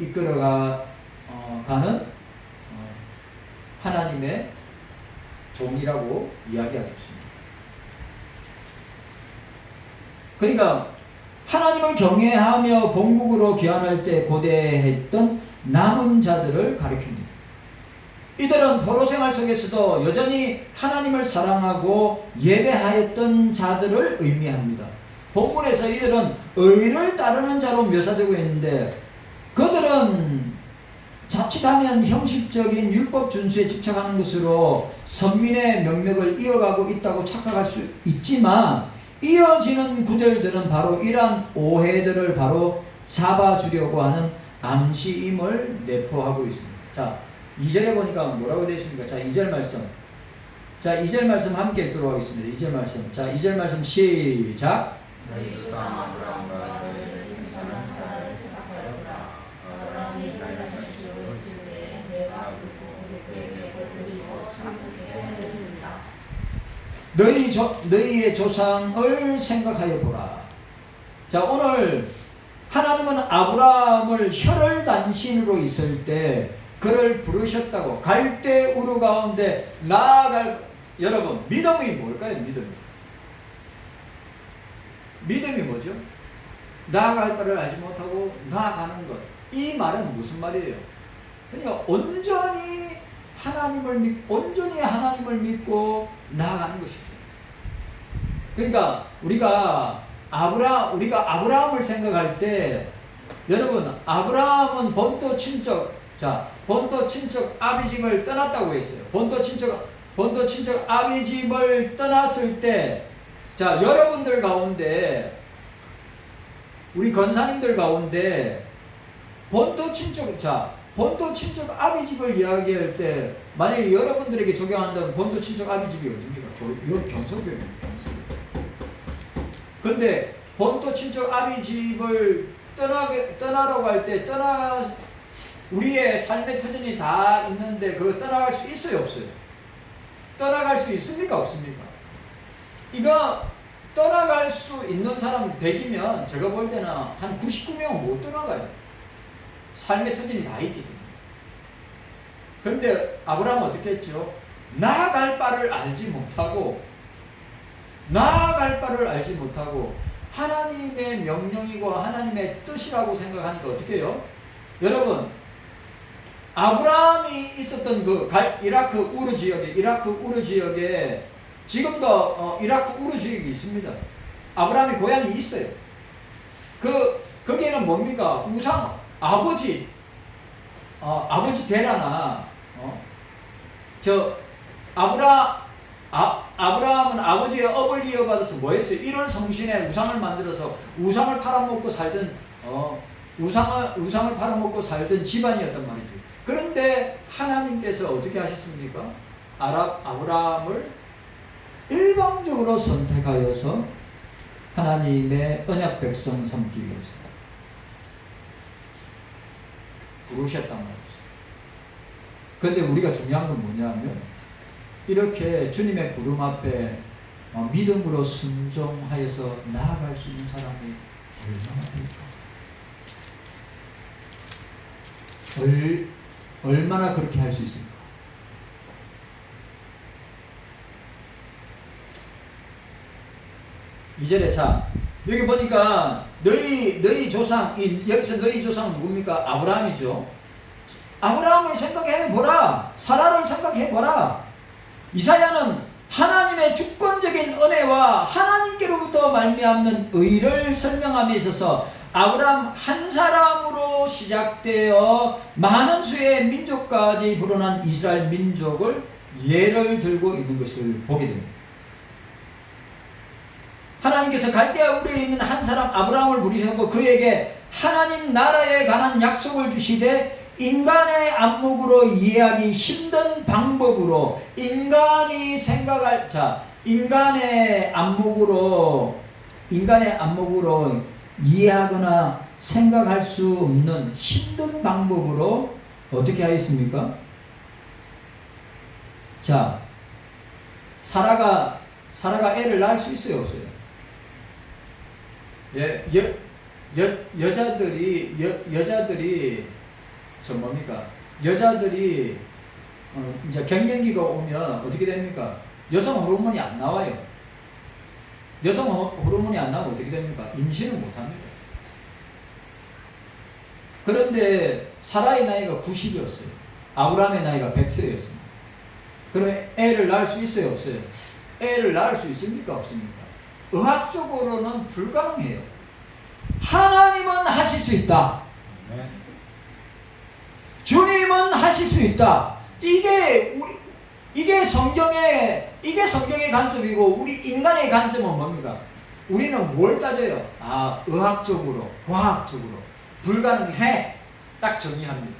이끌어가는 하나님의 종이라고 이야기하겠습니다. 그러니까 하나님을 경외하며 본국으로 귀환할 때 고대했던 남은 자들을 가리킵니다. 이들은 포로 생활 속에서도 여전히 하나님을 사랑하고 예배하였던 자들을 의미합니다. 본문에서 이들은 의를 따르는 자로 묘사되고 있는데 그들은 자칫하면 형식적인 율법 준수에 집착하는 것으로 선민의 명맥을 이어가고 있다고 착각할 수 있지만 이어지는 구절들은 바로 이러한 오해들을 바로 잡아주려고 하는 암시임을 내포하고 있습니다. 자, 2절에 보니까 뭐라고 되어 있습니까? 자, 2절 말씀. 자, 2절 말씀 함께 읽도록 하겠습니다. 2절 말씀. 자, 2절 말씀 시작. 너희 조상 아브라함과 너희를 생산한 사라를 생각하여보라. 아브라함이 나를 지고 있을 때에 내가 듣고 그에게 보여주고 참석해 하였느니라. 너희의 조상을 생각하여 보라. 자, 오늘 하나님은 아브라함을 혈혈단신으로 있을 때 그를 부르셨다고 갈대 우르 가운데 나아갈 여러분 믿음이 뭘까요? 믿음이 뭐죠? 나아갈 바를 알지 못하고 나아가는 것. 이 말은 무슨 말이에요? 그러니까 온전히 하나님을 믿고 나아가는 것이죠. 그러니까 우리가 아브라함을 생각할 때 여러분 아브라함은 본토 친척 아비 집을 떠났다고 했어요. 본토 친척 아비 집을 떠났을 때 자, 여러분들 가운데 우리 권사님들 가운데 본토 친척 아비 집을 이야기할 때 만약에 여러분들에게 적용한다면 본토 친척 아비 집이 어딥니까? 이건 경서교입니다. 근데 본토 친척 아비 집을 떠나라고 할 때 우리의 삶의 터전이 다 있는데 그거 떠나갈 수 있어요, 없어요? 떠나갈 수 있습니까, 없습니까? 이거 떠나갈 수 있는 사람 100이면 제가 볼 때는 한 99명은 못 떠나가요. 삶의 터전이 다 있기 때문에. 그런데 아브라함은 어떻게 했죠? 나아갈 바를 알지 못하고 하나님의 명령이고 하나님의 뜻이라고 생각하니까 어떻게 해요? 여러분 아브라함이 있었던 그 이라크 우르 지역에 지금도 이라크 우르 지역이 있습니다. 아브라함의 고향이 있어요. 거기에는 뭡니까? 우상 아버지 데라나 아브라함은 아버지의 업을 이어받아서 뭐 했어요? 1월 성신에 우상을 만들어서 우상을 팔아먹고 살던 집안이었단 말이죠. 그런데 하나님께서 어떻게 하셨습니까? 아브라함을 일방적으로 선택하여서 하나님의 언약 백성 삼기 위해서 부르셨단 말이죠. 그런데 우리가 중요한 건 뭐냐면 이렇게 주님의 부름 앞에 믿음으로 순종하여서 나아갈 수 있는 사람이 얼마나 될까? 얼마나 그렇게 할 수 있습니까? 이절에 자 여기 보니까 너희 조상 여기서 너희 조상은 누굽니까? 아브라함이죠. 아브라함을 생각해보라. 사라를 생각해보라. 이사야는 하나님의 주권적인 은혜와 하나님께로부터 말미암는 의를 설명함에 있어서 아브라함 한 사람으로 시작되어 많은 수의 민족까지 불어난 이스라엘 민족을 예를 들고 있는 것을 보게 됩니다. 하나님께서 갈대아 우르에 있는 한 사람 아브라함을 부르셨고 그에게 하나님 나라에 관한 약속을 주시되 인간의 안목으로 이해하기 힘든 방법으로 인간의 안목으로 이해하거나 생각할 수 없는 힘든 방법으로 어떻게 하였습니까? 자, 사라가 애를 낳을 수 있어요, 없어요? 여자들이 저 뭡니까? 여자들이 이제 갱년기가 오면 어떻게 됩니까? 여성 호르몬이 안 나와요. 여성 호르몬이 안 나오면 어떻게 됩니까? 임신을 못 합니다. 그런데 사라의 나이가 90이었어요. 아브라함의 나이가 100세였습니다. 그러면 애를 낳을 수 있어요, 없어요? 애를 낳을 수 있습니까, 없습니까? 의학적으로는 불가능해요. 하나님은 하실 수 있다. 주님은 하실 수 있다. 이게 성경의 관점이고, 우리 인간의 관점은 뭡니까? 우리는 뭘 따져요? 의학적으로, 과학적으로 불가능해. 딱 정의합니다.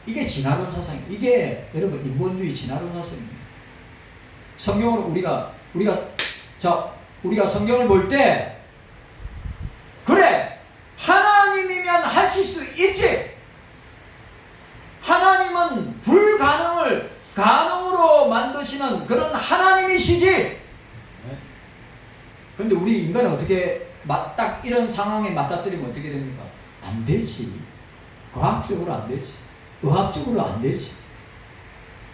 이게 진화론 사상이에요. 이게 여러분 인본주의 진화론 사상입니다. 성경으로 우리가 성경을 볼 때, 그래, 하나님이면 하실 수 있지. 하나님은 불가능을 가능으로 만드시는 그런 하나님이시지. 그런데 우리 인간은 어떻게 딱 이런 상황에 맞닥뜨리면 어떻게 됩니까? 안 되지. 과학적으로 안 되지. 의학적으로 안 되지.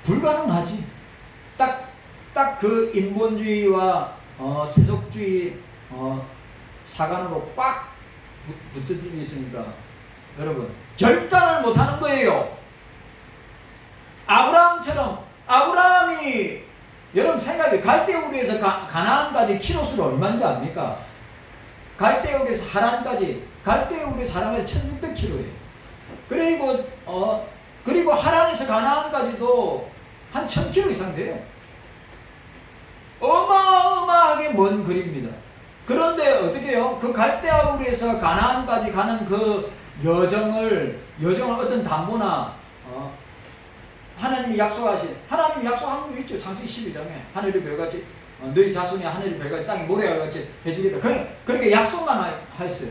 불가능하지. 딱 그 인본주의와 세속주의 사관으로 꽉 붙어들어 있으니까 여러분 결단을 못하는 거예요. 아브라함이 여러분 생각해, 갈대우르에서 가나안까지 키로수를 얼마인지 압니까? 갈대우르에서 하란까지 1600km예요. 그리고 하란에서 가나안까지도 한 1000km 이상 돼요. 어마어마하게 먼 거리입니다. 그런데 어떻게 해요? 그 갈대우르에서 가나안까지 가는 그 여정을 어떤 담보나 하나님이 하나님이 약속한 거 있죠. 창세기 12장에 하늘이 별같이 너희 자손이 하늘이 별같이 땅이 모래와 같이 해주겠다. 그렇게 약속만 하였어요.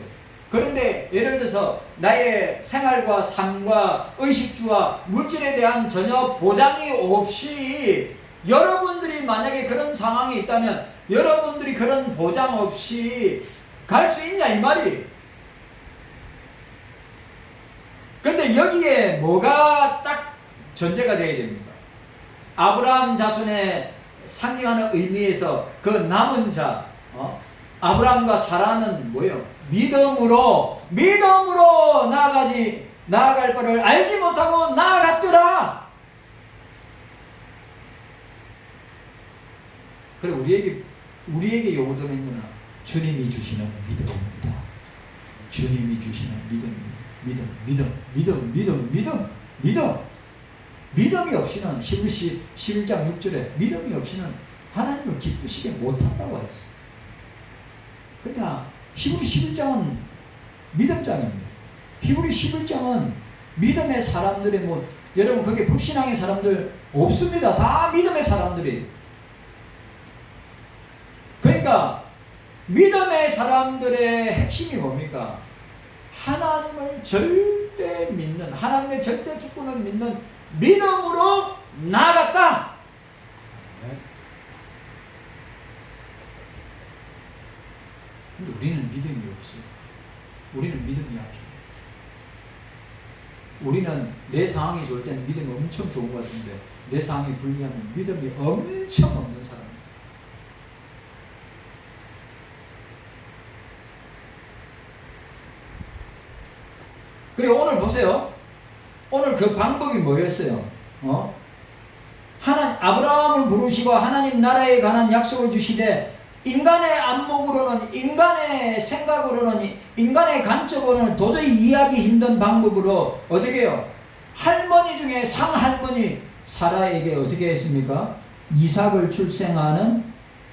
그런데 예를 들어서 나의 생활과 삶과 의식주와 물질에 대한 전혀 보장이 없이, 여러분들이 만약에 그런 상황이 있다면 여러분들이 그런 보장 없이 갈 수 있냐 이 말이. 근데 여기에 뭐가 딱 전제가 되어야 됩니까? 아브라함 자손의 상징하는 의미에서 그 남은 자, 아브라함과 사라는 뭐예요? 믿음으로 나아갈 바를 알지 못하고 나아갔더라. 그래, 우리에게 요구되는 것은 주님이 주시는 믿음입니다. 주님이 주시는 믿음. 믿음이 없이는 히브리서 11장 6절에 믿음이 없이는 하나님을 기쁘시게 못한다고 했어요. 그러니까 히브리 11장은 믿음장입니다. 히브리 11장은 믿음의 사람들의 여러분 거기에 불신앙의 사람들 없습니다. 다 믿음의 사람들이. 그러니까 믿음의 사람들의 핵심이 뭡니까? 하나님을 절대 믿는, 하나님의 절대 주권을 믿는 믿음으로 나아갔다. 근데 우리는 믿음이 없어요. 우리는 믿음이 약해요. 우리는 내 상황이 좋을 때는 믿음이 엄청 좋은 것 같은데, 내 상황이 불리하면 믿음이 엄청 없는 사람입니다. 그리고 오늘 보세요. 오늘 그 방법이 뭐였어요? 아브라함을 부르시고 하나님 나라에 관한 약속을 주시되, 인간의 안목으로는, 인간의 생각으로는, 인간의 관점으로는 도저히 이해하기 힘든 방법으로 어떻게 해요? 할머니 중에 상할머니 사라에게 어떻게 했습니까? 이삭을 출생하는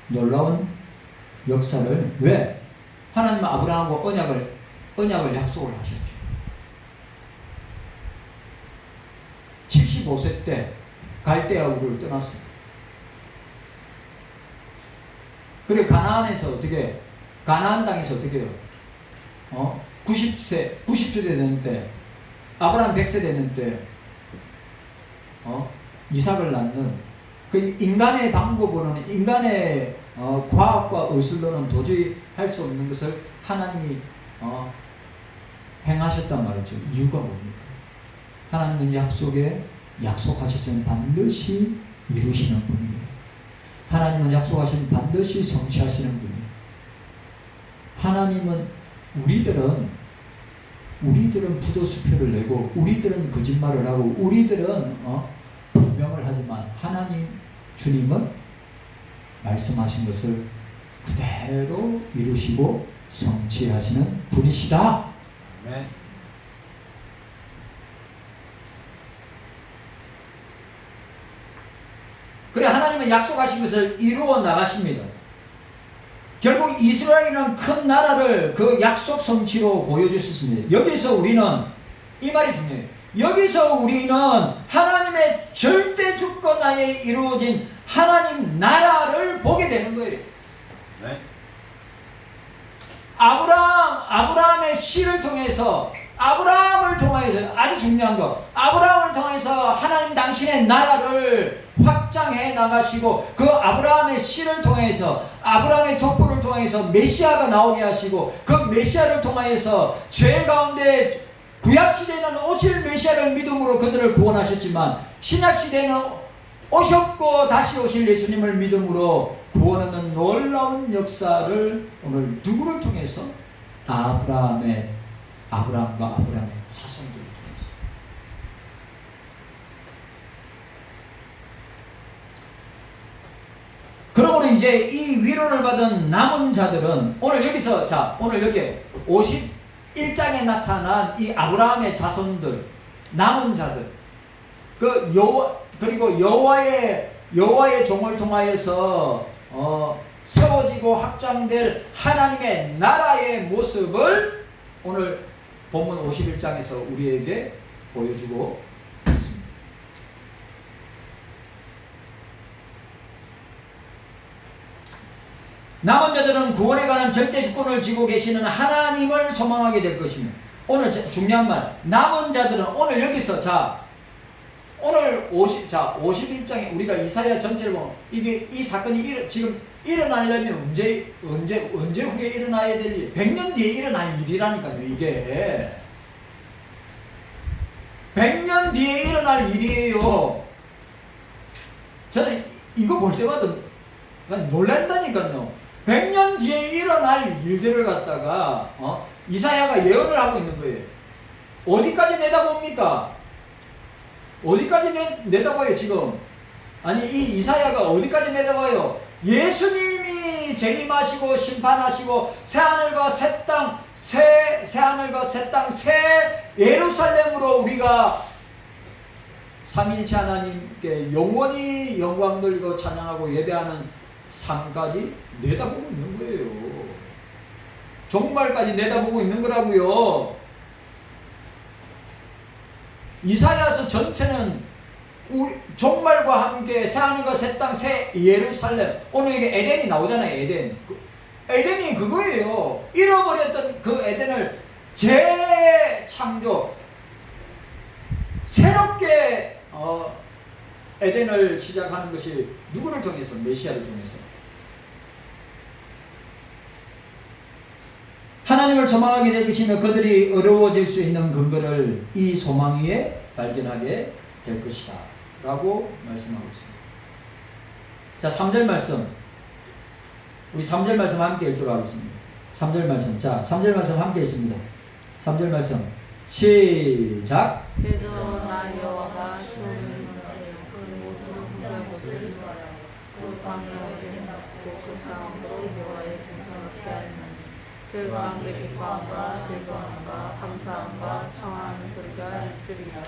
놀라운 역사를. 왜? 하나님은 아브라함과 언약을 약속을 하셨죠. 75세 때 갈대아 우르를 떠났어요. 그리고 가나안에서 가나안 땅에서 어떻게 해요? 90세 되는 때, 아브라함 100세 되는 때, 이삭을 낳는, 그 인간의 방법으로는, 인간의 과학과 의술로는 도저히 할 수 없는 것을 하나님이 행하셨단 말이죠. 이유가 뭡니까? 하나님은 약속하셨으면 반드시 이루시는 분이에요. 하나님은 약속하신 반드시 성취하시는 분이에요. 하나님은 우리들은 부도수표를 내고 우리들은 거짓말을 하고 우리들은 변명을 하지만 하나님 주님은 말씀하신 것을 그대로 이루시고 성취하시는 분이시다. 아멘. 그래 하나님은 약속하신 것을 이루어 나가십니다. 결국 이스라엘이라는 큰 나라를 그 약속 성취로 보여주셨습니다. 여기서 우리는 이 말이 중요해요. 여기서 우리는 하나님의 절대 주권하에 이루어진 하나님 나라를 보게 되는 거예요. 네. 아브라함의 씨를 통해서 아브라함을 통해서 아주 중요한 거 아브라함을 통해서 하나님 당신의 나라를 확장해 나가시고 그 아브라함의 씨를 통해서 아브라함의 족보를 통해서 메시아가 나오게 하시고 그 메시아를 통하여서 죄 가운데 구약시대에는 오실 메시아를 믿음으로 그들을 구원하셨지만 신약시대에는 오셨고 다시 오실 예수님을 믿음으로 구원하는 놀라운 역사를 오늘 누구를 통해서 아브라함과 아브라함의 자손들을 통해서 그러므로 이제 이 위로를 받은 남은 자들은 오늘 여기서 오늘 여기 51장에 나타난 이 아브라함의 자손들 남은 자들 그리고 여호와의 종을 통하여서 세워지고 확장될 하나님의 나라의 모습을 오늘 본문 51장에서 우리에게 보여주고 있습니다. 남은 자들은 구원에 관한 절대 주권을 쥐고 계시는 하나님을 소망하게 될 것입니다. 오늘 중요한 말 남은 자들은 오늘 여기서 오늘 51장에 우리가 이사야 전체를 보면 이 사건이 지금 일어나려면 언제 후에 일어나야 될 일, 100년 뒤에 일어날 일이라니까요. 이게 100년 뒤에 일어날 일이에요. 저는 이거 볼 때마다 놀란다니까요. 100년 뒤에 일어날 일들을 갖다가 이사야가 예언을 하고 있는 거예요. 어디까지 내다봅니까? 어디까지 내다봐요 지금? 아니 이 이사야가 어디까지 내다봐요? 예수님이 재림하시고 심판하시고 새하늘과 새 땅 새 예루살렘으로 우리가 삼위일체 하나님께 영원히 영광 돌리고 찬양하고 예배하는 삶까지 내다보고 있는 거예요. 종말까지 내다보고 있는 거라고요. 이사야서 전체는 종말과 함께 새하늘과 새 땅 새 예루살렘 오늘 이게 에덴이 나오잖아요. 에덴이 그거예요. 잃어버렸던 그 에덴을 재창조 새롭게 에덴을 시작하는 것이 누구를 통해서? 메시아를 통해서. 하나님을 소망하게 될 것이며 그들이 어려워질 수 있는 근거를 이 소망 위에 발견하게 될 것이다 라고 말씀하고 있습니다. 자 3절 말씀 우리 3절 말씀 함께 읽도록 하겠습니다. 3절 말씀 3절 말씀 함께 읽습니다. 3절 말씀 시작. 그저 나 여호와가 시온을 그 모든 후회 곳을 이루하여 그 광야를 닫고 그 사람도 여호와의 풍성을 피하였나니 그 가운데 기뻐함과 즐거움과 감사함과 청하는 소리가 있으리라.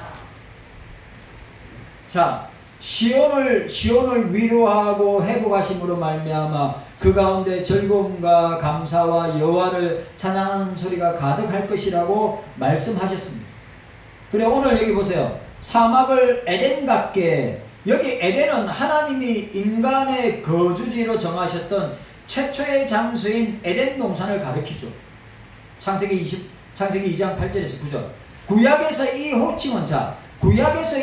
자 시온을 위로하고 회복하심으로 말미암아 그 가운데 즐거움과 감사와 여호와를 찬양하는 소리가 가득할 것이라고 말씀하셨습니다. 그래 오늘 여기 보세요. 사막을 에덴 같게 여기 에덴은 하나님이 인간의 거주지로 정하셨던 최초의 장소인 에덴 동산을 가리키죠. 창세기 2장 8절에서 9절. 구약에서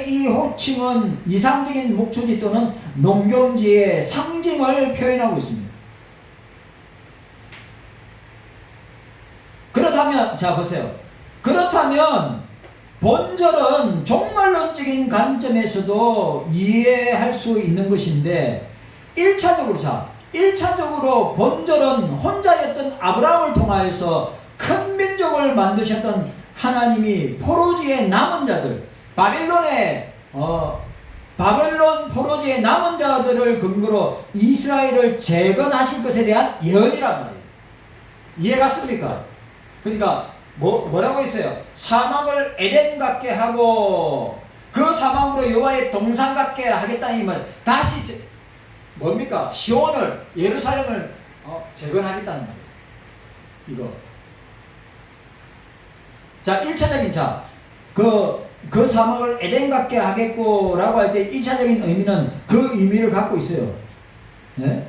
이 호칭은 이상적인 목초지 또는 농경지의 상징을 표현하고 있습니다. 그렇다 그렇다면 자 보세요. 그렇다면 본절은 종말론적인 관점에서도 이해할 수 있는 것인데 1차적으로 본절은 혼자였던 아브라함을 통하여서 큰 민족을 만드셨던 하나님이 포로지의 남은 자들, 바벨론 포로지의 남은 자들을 근거로 이스라엘을 재건하실 것에 대한 예언이란 말이에요. 이해갔습니까? 그러니까 뭐라고 했어요? 사막을 에덴 같게 하고 그 사막으로 여호와의 동산 같게 하겠다는 이 말. 다시 뭡니까? 시온을, 예루살렘을 재건하겠다는 말이에요. 이거. 자, 1차적인 그 사막을 에덴 같게 하겠고 라고 할 때 1차적인 의미는 그 의미를 갖고 있어요. 네?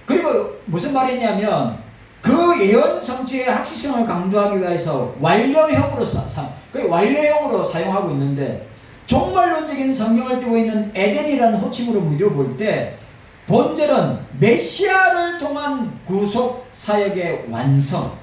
그리고 무슨 말이냐면 그 예언 성취의 확실성을 강조하기 위해서 완료형으로 사용하고 있는데 종말론적인 성경을 띠고 있는 에덴이라는 호칭으로 물어볼 때 본절은 메시아를 통한 구속 사역의 완성,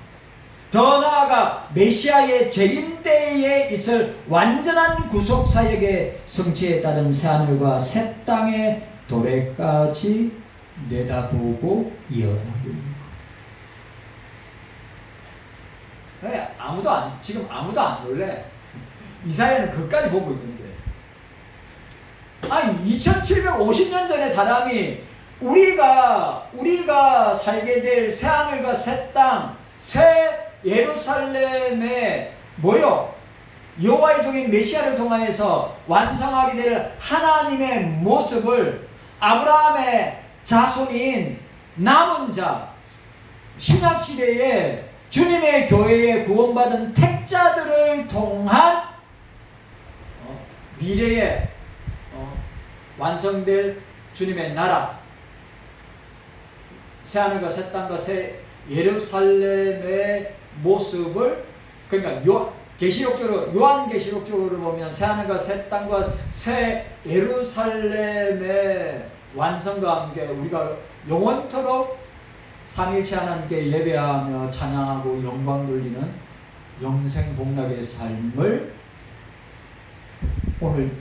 더 나아가 메시아의 재림 때에 있을 완전한 구속 사역의 성취에 따른 새하늘과 새 땅의 도래까지 내다보고 예언하고 있는 거예요. 지금 아무도 안 놀래. 이사야는 그까지 보고 있는데. 아니 2750년 전에 사람이 우리가 살게 될 새하늘과 새 땅, 새 예루살렘의 여호와의 종인 메시아를 통하여서 완성하게 될 하나님의 모습을 아브라함의 자손인 남은 자, 신약시대에 주님의 교회에 구원받은 택자들을 통한 미래에 완성될 주님의 나라, 새하늘과 새 땅과 새 예루살렘의 모습을, 그러니까 요한계시록적으로 보면 새하늘과 새 땅과 새 예루살렘의 완성과 함께 우리가 영원토록 삼일체 하나님께 예배하며 찬양하고 영광 돌리는 영생복락의 삶을 오늘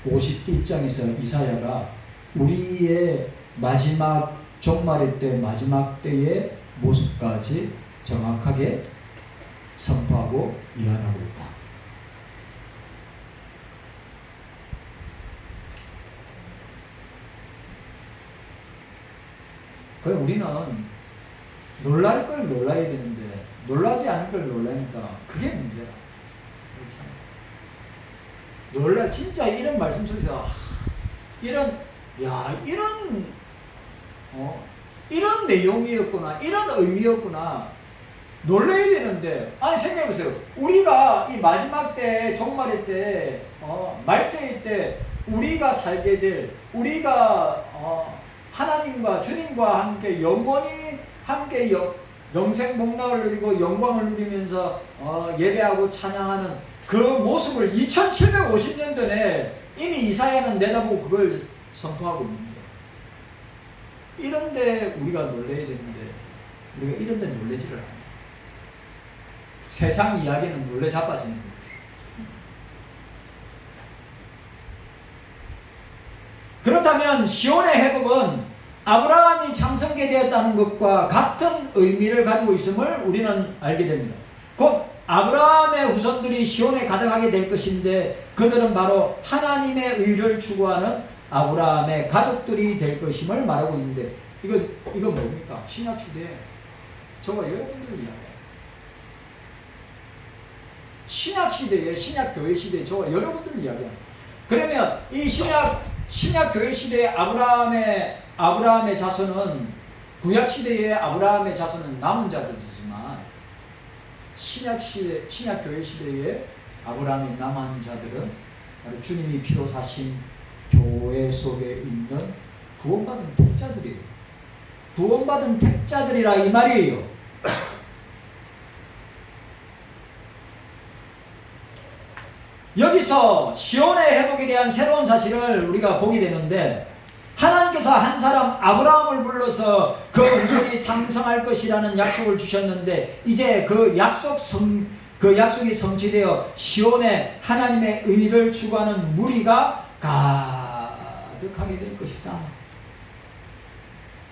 51장에서 이사야가 우리의 마지막 종말의 때, 마지막 때의 모습까지 정확하게 선포하고 예언하고 있다. 그럼 우리는 놀랄 걸 놀라야 되는데 놀라지 않을 걸 놀라니까 그게 문제라. 그렇잖아. 진짜 이런 말씀 속에서 이런 내용이었구나, 이런 의미였구나 놀라야 되는데, 아니 생각해보세요. 우리가 이 마지막 때, 종말의 때, 말세의 때 우리가 살게 될, 우리가 하나님과 주님과 함께 영원히 함께 영생복락을 누리고 영광을 누리면서 예배하고 찬양하는 그 모습을 2750년 전에 이미 이사야는 내다보고 그걸 선포하고 있는 거예요. 이런데 우리가 놀라야 되는데 우리가 이런데 놀라지를 않아요. 세상 이야기는 놀래 자빠지는 거예요. 그렇다면 시온의 회복은 아브라함이 창성케 되었다는 것과 같은 의미를 가지고 있음을 우리는 알게 됩니다. 곧 아브라함의 후손들이 시온에 가득하게 될 것인데 그들은 바로 하나님의 의를 추구하는 아브라함의 가족들이 될 것임을 말하고 있는데 이거 뭡니까? 신약시대에 저거 여러분들 이야기해요. 신약시대에, 신약교회 시대에 저거 여러분들 이야기해요. 그러면 이 신약교회 시대의 아브라함의 자손은, 구약시대의 아브라함의 자손은 남은 자들이지만 신약교회 시대의 아브라함의 남은 자들은 바로 주님이 피로 사신 교회 속에 있는 구원받은 택자들이에요. 구원받은 택자들이라 이 말이에요. 여기서 시온의 회복에 대한 새로운 사실을 우리가 보게 되는데, 하나님께서 한 사람 아브라함을 불러서 그 후손이 장성할 것이라는 약속을 주셨는데 이제 그 약속이 성취되어 시온에 하나님의 의를 추구하는 무리가 가득하게 될 것이다.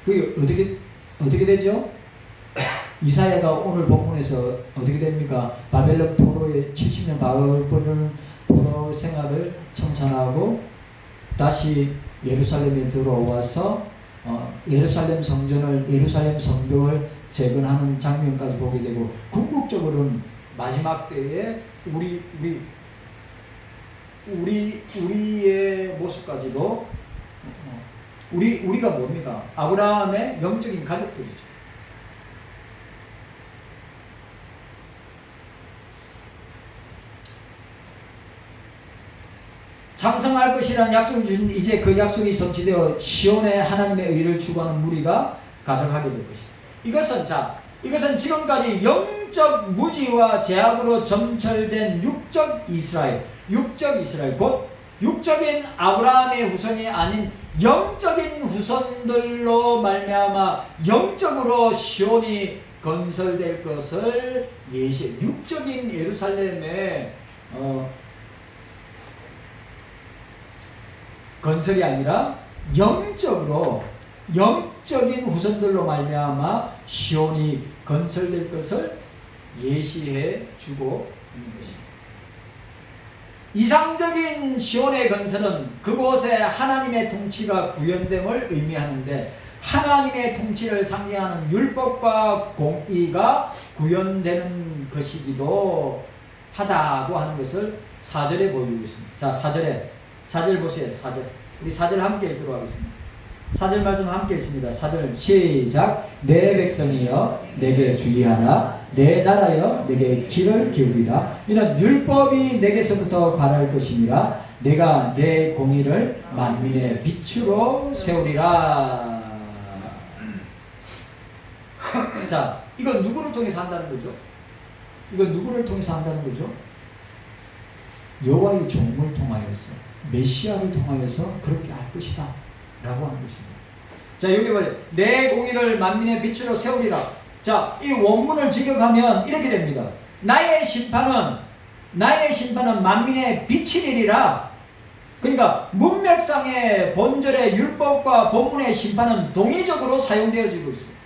그게 어떻게 되죠? 이사야가 오늘 본문에서 어떻게 됩니까? 바벨론 포로의 70년 바벨론 포로 생활을 청산하고 다시 예루살렘에 들어와서 예루살렘 성벽을 재건하는 장면까지 보게 되고, 궁극적으로는 마지막 때에 우리의 모습까지도 우리가 뭡니까? 아브라함의 영적인 가족들이죠. 장성할 것이라는 약속을 준 이제 그 약속이 성취되어 시온에 하나님의 의를 추구하는 무리가 가득하게 될 것이다. 이것은 지금까지 영적 무지와 제약으로 점철된 육적 이스라엘, 곧 육적인 아브라함의 후손이 아닌 영적인 후손들로 말미암아 영적으로 시온이 건설될 것을 육적인 예루살렘의 건설이 아니라 영적인 후손들로 말미암아 시온이 건설될 것을 예시해 주고 있는 것입니다. 이상적인 시온의 건설은 그곳에 하나님의 통치가 구현됨을 의미하는데, 하나님의 통치를 상징하는 율법과 공의가 구현되는 것이기도 하다고 하는 것을 4절에 보여주고 있습니다. 자, 4절 보세요. 4절. 우리 4절 함께 읽도록 하겠습니다. 4절 말씀 함께 읽습니다. 4절 시작. 내 백성이여 내게 주의하라. 내 나라여 내게 귀를 기울이라. 이는 율법이 내게서부터 발할 것이니라. 내가 내 공의를 만민의 빛으로 세우리라. 자, 이거 누구를 통해서 한다는 거죠? 여호와의 종을 통하여서, 메시아를 통하여서 그렇게 할 것이다 라고 하는 것입니다. 자, 여기 보세요. 내 공의를 만민의 빛으로 세우리라. 자, 이 원문을 직역하면 이렇게 됩니다. 나의 심판은 만민의 빛이리라. 그러니까 문맥상의 본절의 율법과 본문의 심판은 동의적으로 사용되어지고 있습니다.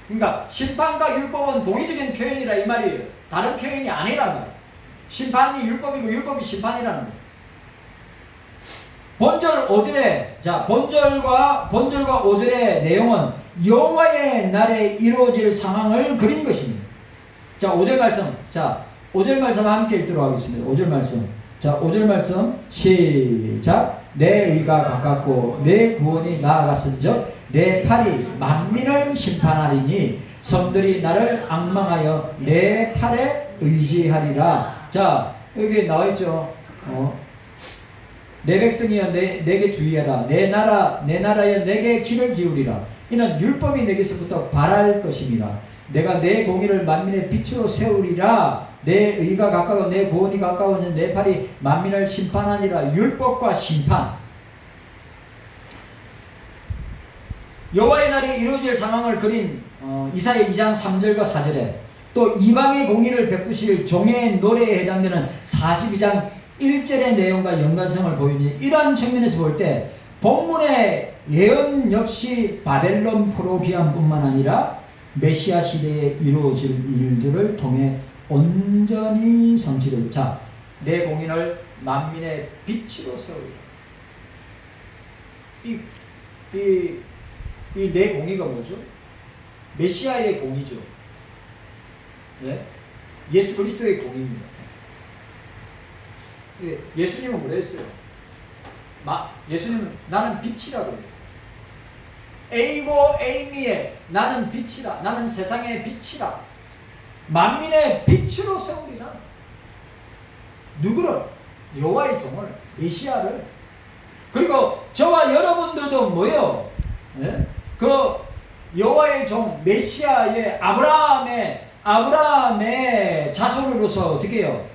그러니까 심판과 율법은 동의적인 표현이라 이 말이에요. 다른 표현이 아니라는 말이에요. 심판이 율법이고 율법이 심판이라는 거예요. 본절 5절에 본절과 5절의 내용은 여호와의 날에 이루어질 상황을 그린 것입니다. 자, 5절 말씀 함께 읽도록 하겠습니다. 5절 말씀. 자, 5절 말씀 시작. 내 의가 가깝고 내 구원이 나아갔은즉 내 팔이 만민을 심판하리니 섬들이 나를 앙망하여 내 팔에 의지하리라. 자, 여기 나와있죠. 내 백성이여 내게 주의하라. 내 나라여 내게 귀를 기울이라. 이는 율법이 내게서부터 발할 것임이라. 내가 내 공의를 만민의 빛으로 세우리라. 내 의가 가까워 내 구원이 가까워는 내 팔이 만민을 심판하니라. 율법과 심판. 여호와의 날이 이루어질 상황을 그린 이사야 2장 3절과 4절에 또 이방의 공의를 베푸실 종의 노래에 해당되는 42장 1절의 내용과 연관성을 보이는 이러한 측면에서 볼 때 본문의 예언 역시 바벨론 포로 귀환뿐만 아니라 메시아 시대에 이루어질 일들을 통해 온전히 성취될. 자, 내 공의를 만민의 빛으로 세우리라. 이 내 공의가 뭐죠? 메시아의 공의죠. 예? 예수 그리스도의 공의입니다. 예수님은 뭐라 했어요? 예수님은 나는 빛이라고 했어요. 에이고 에이미에 나는 빛이라. 나는 세상의 빛이라. 만민의 빛으로 세우리라. 누구를? 여호와의 종을, 메시아를. 그리고 저와 여러분들도 뭐예요? 예? 그 여호와의 종 메시아의 아브라함의 자손으로서 어떻게 해요?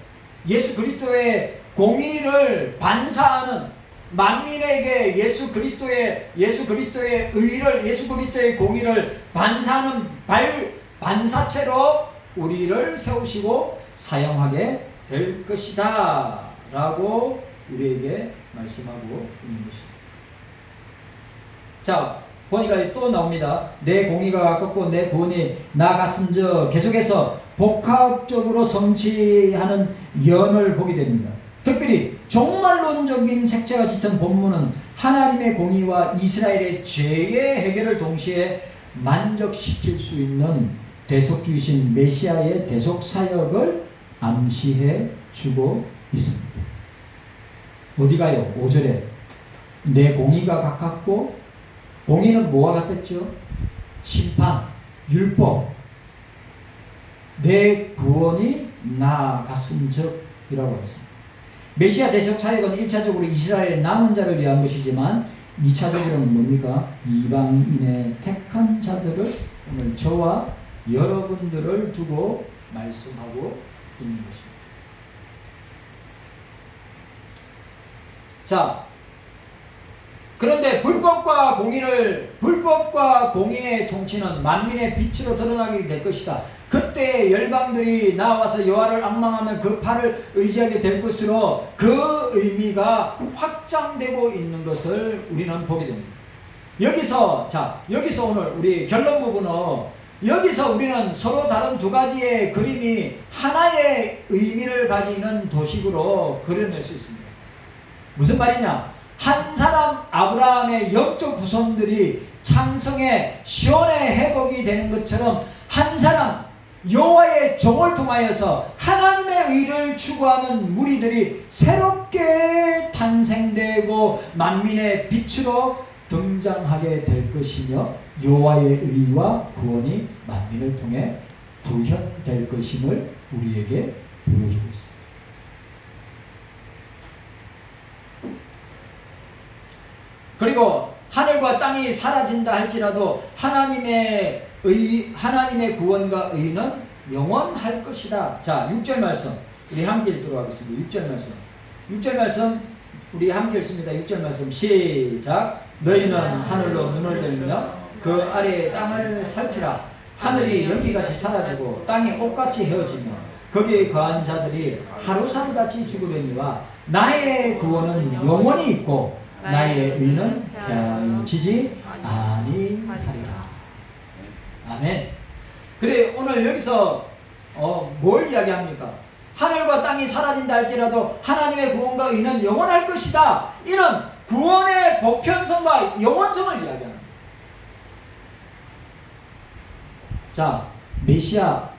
예수 그리스도의 공의를 반사하는 만민에게 예수 그리스도의 의를, 예수 그리스도의 공의를 반사하는 반사체로 우리를 세우시고 사용하게 될 것이다 라고 우리에게 말씀하고 있는 것입니다. 자, 보니까 또 나옵니다. 내 공의가 가깝고 내 구원이 나아갔은즉 계속해서 복합적으로 성취하는 예언을 보게 됩니다. 특별히 종말론적인 색채가 짙은 본문은 하나님의 공의와 이스라엘의 죄의 해결을 동시에 만족시킬 수 있는 대속주이신 메시아의 대속사역을 암시해 주고 있습니다. 어디가요? 5절에 내 공의가 가깝고, 공의는 뭐와 같았죠? 심판, 율법. 내 구원이 나아갔은즉 이라고 했습니다. 메시아 대속 사역은 1차적으로 이스라엘의 남은 자를 위한 것이지만 2차적으로는 뭡니까? 이방인의 택한 자들을, 오늘 저와 여러분들을 두고 말씀하고 있는 것입니다. 자, 그런데 불법과 공의의 통치는 만민의 빛으로 드러나게 될 것이다. 그때 열방들이 나와서 여호와를 앙망하면 그 팔을 의지하게 될 것으로 그 의미가 확장되고 있는 것을 우리는 보게 됩니다. 여기서 오늘 우리 결론 부분은, 여기서 우리는 서로 다른 두 가지의 그림이 하나의 의미를 가지는 도식으로 그려낼 수 있습니다. 무슨 말이냐? 한 사람 아브라함의 영적 후손들이 창성의 시온의 회복이 되는 것처럼 한 사람 여호와의 종을 통하여서 하나님의 의를 추구하는 무리들이 새롭게 탄생되고 만민의 빛으로 등장하게 될 것이며 여호와의 의와 구원이 만민을 통해 구현될 것임을 우리에게 보여주고 있습니다. 그리고 하늘과 땅이 사라진다 할지라도 하나님의 구원과 의는 영원할 것이다. 자, 6절 말씀 우리 함께 읽도록 하겠습니다. 6절 말씀 우리 함께 읽습니다. 6절 말씀 시작. 너희는 하늘로 눈을 들며 그 아래의 땅을 살피라. 하늘이 연기같이 사라지고 땅이 옷같이 헤어지며 거기에 거한 자들이 하루살같이 죽으려니와 나의 구원은 영원히 있고 나의 의는 변치지 아니하리라. 아멘. 그래, 오늘 여기서 뭘 이야기합니까? 하늘과 땅이 사라진다 할지라도 하나님의 구원과 의는 영원할 것이다. 이는 구원의 보편성과 영원성을 이야기합니다. 자, 메시아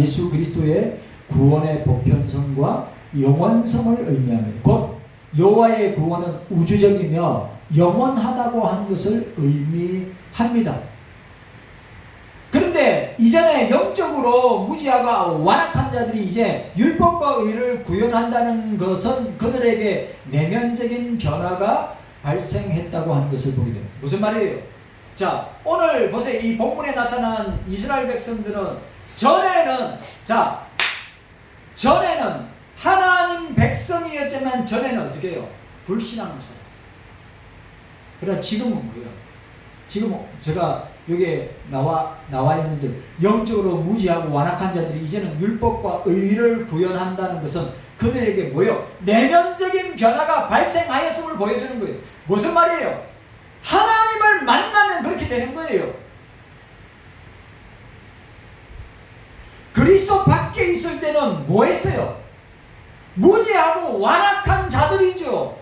예수 그리스도의 구원의 보편성과 영원성을 의미합니다. 곧 여호와의 구원은 우주적이며 영원하다고 하는 것을 의미합니다. 그런데 이전에 영적으로 무지하고 완악한 자들이 이제 율법과 의를 구현한다는 것은 그들에게 내면적인 변화가 발생했다고 하는 것을 보게 됩니다. 무슨 말이에요? 자, 오늘 보세요. 이 본문에 나타난 이스라엘 백성들은 전에는 하나님 백성이었지만 전에는 어떻게 해요? 불신앙을 살았어요. 그러나 지금은 뭐예요? 지금 제가 여기에 나와 있는들 영적으로 무지하고 완악한 자들이 이제는 율법과 의를 구현한다는 것은 그들에게 뭐예요? 내면적인 변화가 발생하였음을 보여주는 거예요. 무슨 말이에요? 하나님을 만나면 그렇게 되는 거예요. 그리스도 밖에 있을 때는 뭐 했어요? 무지하고 완악한 자들이죠.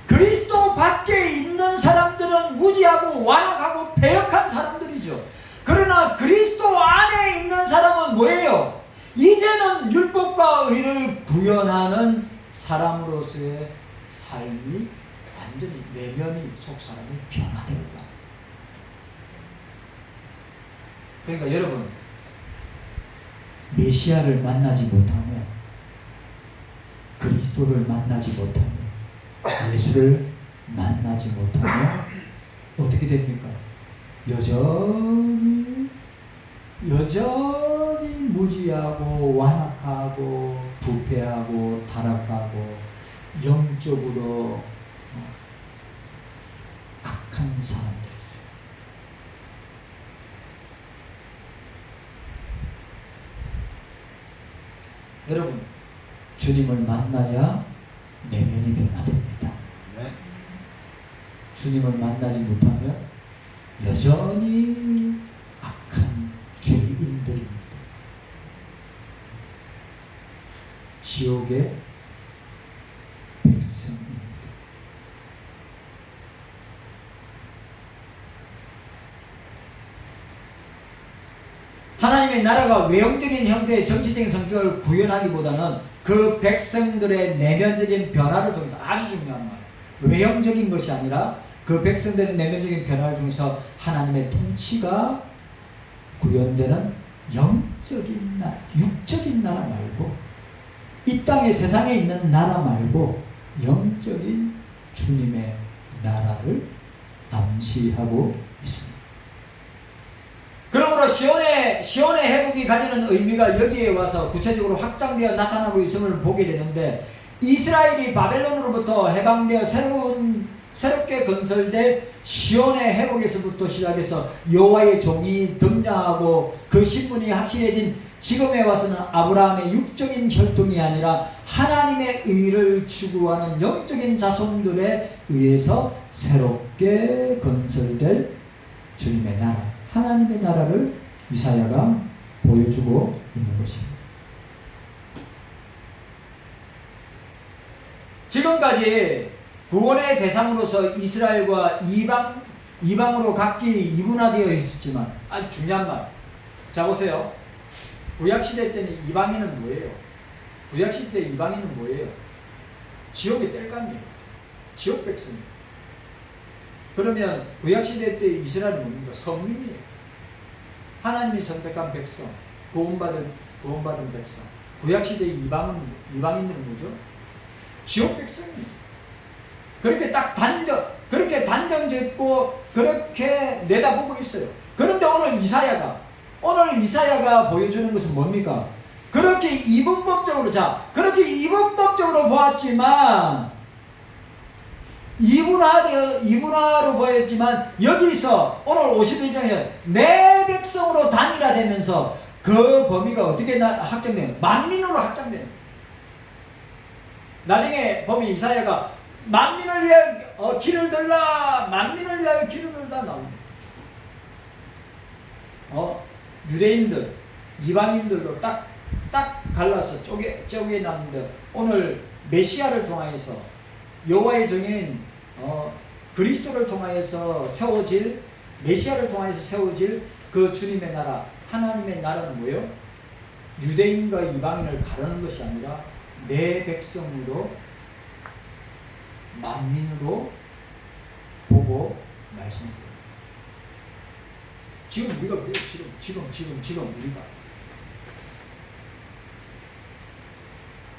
그리스도 밖에 있는 사람들은 무지하고 완악하고 패역한 사람들이죠. 그러나 그리스도 안에 있는 사람은 뭐예요? 이제는 율법과 의를 구현하는 사람으로서의 삶이 완전히 내면이 속사람이 변화되었다. 그러니까 여러분, 메시아를 만나지 못하면, 그리스도를 만나지 못하면, 예수를 만나지 못하면 어떻게 됩니까? 여전히 무지하고 완악하고 부패하고 타락하고 영적으로 악한 사람들. 여러분, 주님을 만나야 내면이 변화됩니다. 네. 주님을 만나지 못하면 여전히 악한 죄인들입니다. 지옥의 백성입니다. 하나님의 나라가 외형적인 형태의 정치적인 성격을 구현하기보다는 그 백성들의 내면적인 변화를 통해서, 아주 중요한 말, 외형적인 것이 아니라 그 백성들의 내면적인 변화를 통해서 하나님의 통치가 구현되는 영적인 나라, 육적인 나라 말고, 이 땅의 세상에 있는 나라 말고 영적인 주님의 나라를 암시하고 있습니다. 그러므로 시온의 회복이 가지는 의미가 여기에 와서 구체적으로 확장되어 나타나고 있음을 보게 되는데, 이스라엘이 바벨론으로부터 해방되어 새롭게 건설될 시온의 회복에서부터 시작해서 여호와의 종이 등장하고 그 신분이 확실해진 지금에 와서는 아브라함의 육적인 혈통이 아니라 하나님의 의를 추구하는 영적인 자손들에 의해서 새롭게 건설될 주님의 나라, 하나님의 나라를 이사야가 보여주고 있는 것입니다. 지금까지 구원의 대상으로서 이스라엘과 이방으로 각기 이분화되어 있었지만, 아주 중요한 말. 자, 보세요. 구약시대 때는 이방인은 뭐예요? 구약시대 때 이방인은 뭐예요? 지옥의 땔감이에요. 지옥 백성이에요. 그러면 구약시대 때 이스라엘은 뭡니까? 선민이에요. 하나님이 선택한 백성, 구원받은 백성. 구약시대 이방인들은 뭐죠? 지옥 백성이에요. 그렇게 딱 그렇게 단정 짓고 그렇게 내다보고 있어요. 그런데 오늘 이사야가 보여주는 것은 뭡니까? 그렇게 이분법적으로 보았지만, 이분화로 보였지만, 여기서 오늘 51장에 내 백성으로 단일화되면서 그 범위가 어떻게 확장돼요? 만민으로 확장돼요. 나중에 보면 이사야가 만민을 위하여 길을 들라, 만민을 위하여 길을 들라 나옵니다. 유대인들, 이방인들로 딱 갈라서 쪼개놨는데, 오늘 메시아를 통하여서 여호와의 정인 그리스도를 통하여서 세워질, 메시아를 통하여서 세워질 그 주님의 나라, 하나님의 나라는 뭐예요? 유대인과 이방인을 가르는 것이 아니라 내 백성으로, 만민으로 보고 말씀드려요. 지금 우리가 그래요. 지금 우리가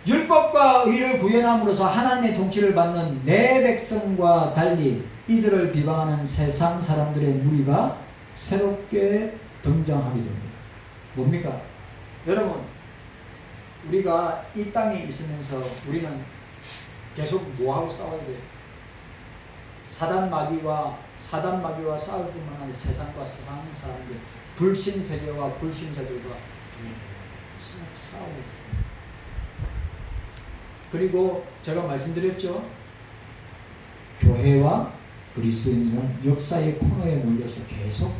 율법과 의를 구현함으로써 하나님의 통치를 받는 내 백성과 달리 이들을 비방하는 세상 사람들의 무리가 새롭게 등장하게 됩니다. 뭡니까? 여러분, 우리가 이 땅에 있으면서 우리는 계속 뭐하고 싸워야 돼요? 사단 마귀와 싸울 뿐만 아니라 세상과 세상 사람들, 불신 세계와 불신자들과 계속 싸워야 돼요. 그리고 제가 말씀드렸죠. 교회와 그리스도인들은 역사의 코너에 몰려서 계속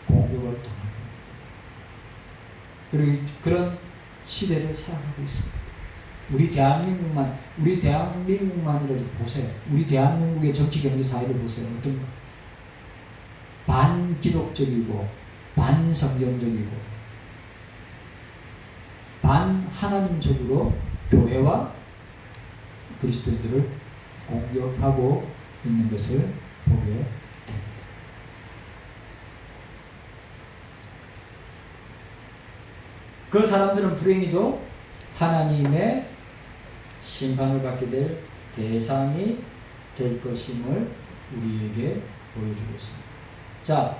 공격을 당하고 있습니다. 그리고 그런 시대를 살아가고 있습니다. 우리 대한민국만이라도 보세요. 우리 대한민국의 정치, 경제, 사회를 보세요. 어떤가? 반기독적이고 반성경적이고 반하나님적으로 교회와 그리스도인들을 공격하고 있는 것을 보게 됩니다. 그 사람들은 불행히도 하나님의 심판을 받게 될 대상이 될 것임을 우리에게 보여주고 있습니다. 자,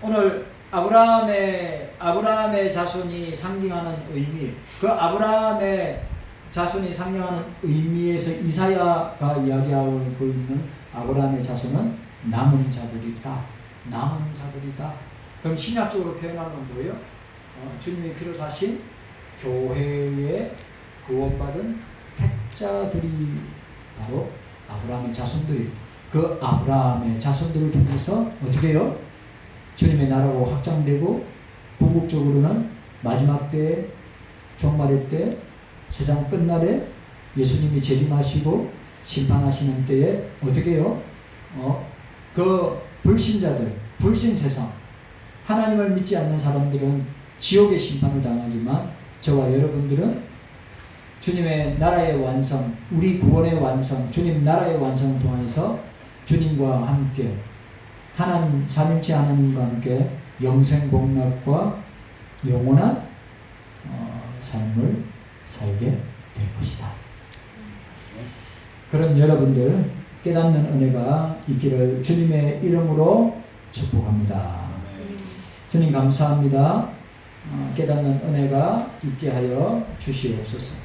오늘 아브라함의 자손이 상징하는 의미, 그 아브라함의 자손이 상징하는 의미에서 이사야가 이야기하고 있는 아브라함의 자손은 남은 자들이다. 남은 자들이다. 그럼 신약적으로 표현하는 건 뭐예요? 주님이 피로 사신 교회에 구원받은 택자들이 바로 아브라함의 자손들이다. 그 아브라함의 자손들을 통해서 어떻게 해요? 주님의 나라가 확장되고 궁극적으로는 마지막 때에 종말의 때 세상 끝날에 예수님이 재림하시고 심판하시는 때에 어떻게 해요? 그 불신자들, 불신세상, 하나님을 믿지 않는 사람들은 지옥의 심판을 당하지만 저와 여러분들은 주님의 나라의 완성, 우리 구원의 완성, 주님 나라의 완성을 통해서 주님과 함께 하나님, 삼일체 하나님과 함께 영생복락과 영원한 삶을 살게 될 것이다. 그런 여러분들 깨닫는 은혜가 있기를 주님의 이름으로 축복합니다. 주님 감사합니다. 깨닫는 은혜가 있게 하여 주시옵소서.